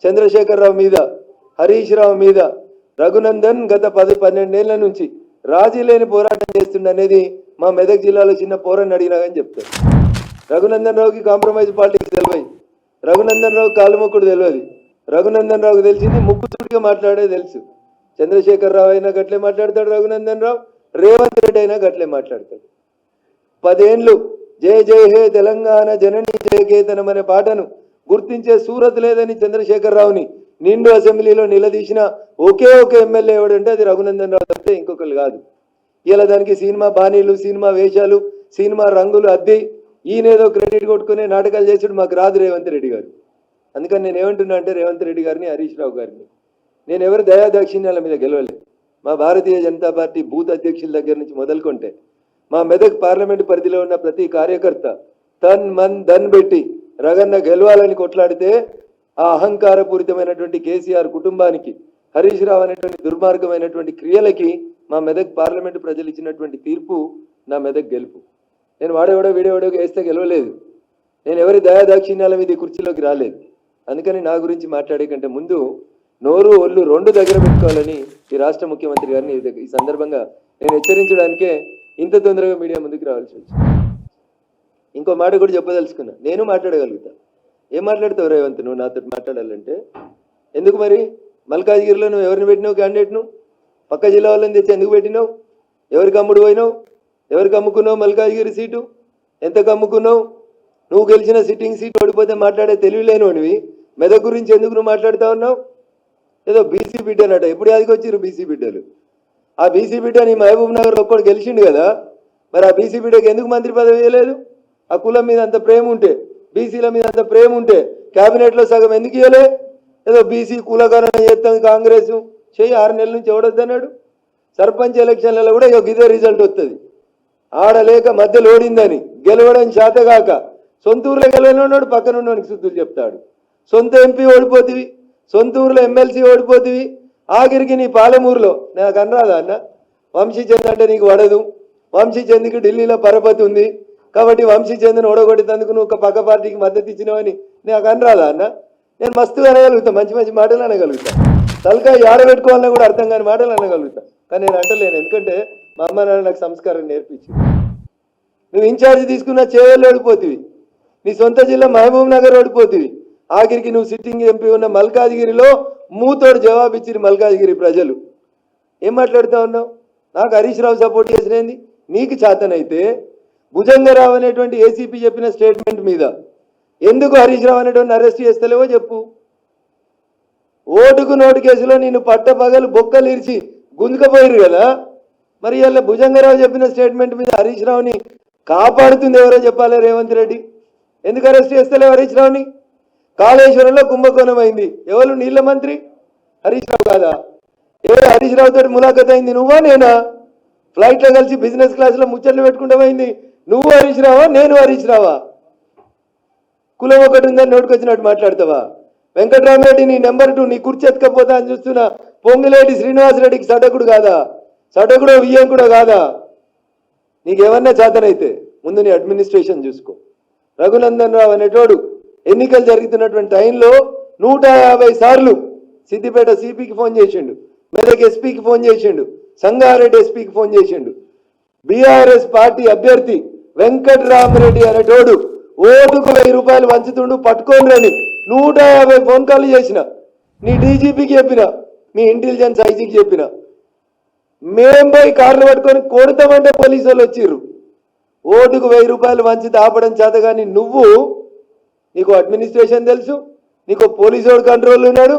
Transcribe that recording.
చంద్రశేఖరరావు మీద, హరీష్ రావు మీద రఘునందన్ గత 10-12 ఏళ్ల నుంచి రాజీ లేని పోరాటం చేస్తుండనేది మా మెదక్ జిల్లాలో చిన్న పోరాన్ని అడిగినా కానీ చెప్తారు. రఘునందన్ రావుకి కాంప్రమైజ్ పాలిటిక్స్ తెలియదు, రఘునందన్ రావు కాలుమొక్కుడు తెలియదు, రఘునందన్ రావుకి తెలిసింది ముక్కుతుడిగా మాట్లాడే తెలుసు. చంద్రశేఖరరావు అయినా గట్లే మాట్లాడతాడు, రఘునందన్ రావు, రేవంత్ రెడ్డి అయినా గట్లే మాట్లాడతాడు. 10 ఏళ్ళు జయ జయ హే తెలంగాణ జననీ జయకేతనం అనే పాటను గుర్తించే సూరత్ లేదని చంద్రశేఖరరావుని నిండు అసెంబ్లీలో నిలదీసిన ఒకే ఒక ఎమ్మెల్యే ఎవడంటే అది రఘునందన్ రావు తప్పితే ఇంకొకరు కాదు. ఇలా దానికి సినిమా బాణీలు, సినిమా వేషాలు, సినిమా రంగులు అద్ది ఈయనేదో క్రెడిట్ కొట్టుకునే నాటకాలు చేసాడు మాకు రాదు రేవంత్ రెడ్డి గారు. అందుకని నేను ఏమంటున్నా అంటే రేవంత్ రెడ్డి గారిని, హరీష్ రావు గారిని, నేను ఎవరు దయాదాక్షిణ్యాల మీద గెలవలేదు. మా భారతీయ జనతా పార్టీ బూత్ అధ్యక్షుల దగ్గర నుంచి మొదలుకుంటే మా మెదక్ పార్లమెంటు పరిధిలో ఉన్న ప్రతి కార్యకర్త తన్ మన్ ధన్ పెట్టి రగన్న గెలవాలని కొట్లాడితే ఆ అహంకారపూరితమైనటువంటి కేసీఆర్ కుటుంబానికి, హరీష్ రావు అనేటువంటి దుర్మార్గమైనటువంటి క్రియలకి మా మెదక్ పార్లమెంటు ప్రజలు ఇచ్చినటువంటి తీర్పు నా మెదక్ గెలుపు. నేను వాడేవాడో వీడేవాడో వేస్తే గెలవలేదు. నేను ఎవరి దయాదాక్షిణ్యాల మీద ఈ కుర్చీలోకి రాలేదు. అందుకని నా గురించి మాట్లాడే కంటే ముందు నోరు ఒళ్ళు రెండు దగ్గర పెట్టుకోవాలని ఈ రాష్ట్ర ముఖ్యమంత్రి గారిని ఈ సందర్భంగా నేను హెచ్చరించడానికే ఇంత తొందరగా మీడియా ముందుకు రావాల్సి వచ్చింది. ఇంకో మాట కూడా చెప్పదలుచుకున్నా, నేను మాట్లాడగలుగుతా. ఏం మాట్లాడతావు రేవంత్ నువ్వు నాతో మాట్లాడాలంటే? ఎందుకు మరి మల్కాజ్గిరిలో నువ్వు ఎవరిని పెట్టినావు క్యాండిడేట్ను? పక్క జిల్లా వాళ్ళని తెచ్చి ఎందుకు పెట్టినావు? ఎవరికి అమ్ముడు పోయినావు? ఎవరికి అమ్ముకున్నావు మల్కాజ్గిరి సీటు? ఎంతకు అమ్ముకున్నావు? నువ్వు గెలిచిన సిట్టింగ్ సీట్ ఓడిపోతే మాట్లాడే తెలివిలేనివి మెదక్ గురించి ఎందుకు నువ్వు మాట్లాడుతూ ఉన్నావు? ఏదో బీసీ బిడ్డనట, ఎప్పుడు యాదికి వచ్చిర్రు బీసీ బిడ్డలు? ఆ బీసీ బిడ్డ నీ మహబూబ్ నగర్లో ఒక్కడు గెలిచిండు కదా, మరి ఆ బీసీ బిడ్డకి ఎందుకు మంత్రి పదవి ఇవ్వలేదు? ఆ కులం మీద అంత ప్రేమ ఉంటే, బీసీల మీద అంత ప్రేమ ఉంటే క్యాబినెట్లో సగం ఎందుకు ఇవ్వలే? ఏదో బీసీ కులగణన చేస్తాం కాంగ్రెస్ చెయ్యి, 6 నెలల నుంచి ఎవడొద్దన్నాడు? సర్పంచ్ ఎలక్షన్లలో కూడా ఇదే రిజల్ట్ వస్తుంది. ఆడలేక మధ్యలో ఓడిందని గెలవడం చేతగాక సొంత ఊర్లో గెలవనున్నాడు, పక్కన ఉన్నవానికి శుద్ధులు చెప్తాడు. సొంత ఎంపీ ఓడిపోతివి, సొంత ఊర్లో ఎమ్మెల్సీ ఓడిపోతివి, ఆఖరికి నీ పాలమూరులో నాకు అనరాదా అన్న? వంశీచంద్ అంటే నీకు పడదు, వంశీచంద్కి ఢిల్లీలో పరపతి ఉంది కాబట్టి వంశీచంద్ని ఓడగొట్టేందుకు నువ్వు ఒక పక్క పార్టీకి మద్దతు ఇచ్చినావని నాకు అనరాదా అన్న? నేను మస్తుగా అనగలుగుతా, మంచి మంచి మాటలు అనగలుగుతా, తలకాయ ఆడబెట్టుకోవాలన్నా కూడా అర్థం కాని మాటలు అనగలుగుతా. కానీ నేను అంటలేను, ఎందుకంటే మా అమ్మ నాన్న నాకు సంస్కారం నేర్పించింది. నువ్వు ఇన్ఛార్జి తీసుకున్న చేవెళ్ళు ఓడిపోతివి, నీ సొంత జిల్లా మహబూబ్ నగర్ ఓడిపోతివి, ఆఖరికి నువ్వు సిట్టింగ్ ఎంపీ ఉన్న మల్కాజ్గిరిలో మూతోడు జవాబు ఇచ్చిరు మల్కాజ్గిరి ప్రజలు. ఏం మాట్లాడుతూ ఉన్నావు? నాకు హరీష్ రావు సపోర్ట్ చేసినది నీకు చేతనైతే భుజంగరావు అనేటువంటి ఏసీపీ చెప్పిన స్టేట్మెంట్ మీద ఎందుకు హరీష్ రావు అనేటువంటి అరెస్ట్ చేస్తలేవో చెప్పు. ఓటుకు నోటు కేసులో నిన్ను పట్టపగలు బొక్కలు ఇరిచి గుంజుకపోయారు కదా, మరి ఇలా భుజంగరావు చెప్పిన స్టేట్మెంట్ మీద హరీష్ రావుని కాపాడుతుంది ఎవరో చెప్పాలి రేవంత్ రెడ్డి. ఎందుకు అరెస్ట్ చేస్తలేవు హరీష్ రావుని? కాళేశ్వరంలో కుంభకోణం అయింది, ఎవరు? నీళ్ళ మంత్రి హరీష్ రావు కాదా? ఎవరు హరీష్ రావు తోటి ములాఖత్ అయింది? నువ్వా నేనా? ఫ్లైట్లో కలిసి బిజినెస్ క్లాస్లో ముచ్చట్లు పెట్టుకుంటామైంది నువ్వు హరీష్ రావా నేను హరీష్ రావా? కులం ఒకటి ఉందని నోటుకొచ్చినట్టు మాట్లాడతావా? వెంకటరామరెడ్డి నీ నెంబర్ 2 నీ కుర్చీ ఎత్తుకపోతా అని చూస్తున్నా పొంగిలేటి శ్రీనివాసరెడ్డికి సడకుడు కాదా? సడకుడో వియ్యం కూడా కాదా? నీకేమన్నా చేతనైతే ముందు నీ అడ్మినిస్ట్రేషన్ చూసుకో. రఘునందన్ రావు అనేటోడు ఎన్నికలు జరుగుతున్నటువంటి టైంలో 150 సార్లు సిద్దిపేట సిపికి ఫోన్ చేసిండు, మెదక్ ఎస్పీకి ఫోన్ చేసిండు, సంగారెడ్డి ఎస్పీకి ఫోన్ చేసిండు. బీఆర్ఎస్ పార్టీ అభ్యర్థి వెంకటరామరెడ్డి అనేటోడు ఓటుకు 1000 రూపాయలు వంచుతుండు, పట్టుకోనని 150 ఫోన్ కాల్ చేసిన, నీ డీజీపీకి చెప్పిన, మీ ఇంటెలిజెన్స్ ఐజీకి చెప్పిన. మేం పోయి కార్లు పట్టుకొని కొడతామంటే పోలీసు వాళ్ళు వచ్చిర్రు. ఓటుకు 1000 రూపాయలు వంచి ఆపడం చేత కానీ నువ్వు, నీకు అడ్మినిస్ట్రేషన్ తెలుసు, నీకు పోలీసు వాడు కంట్రోల్ ఉన్నాడు,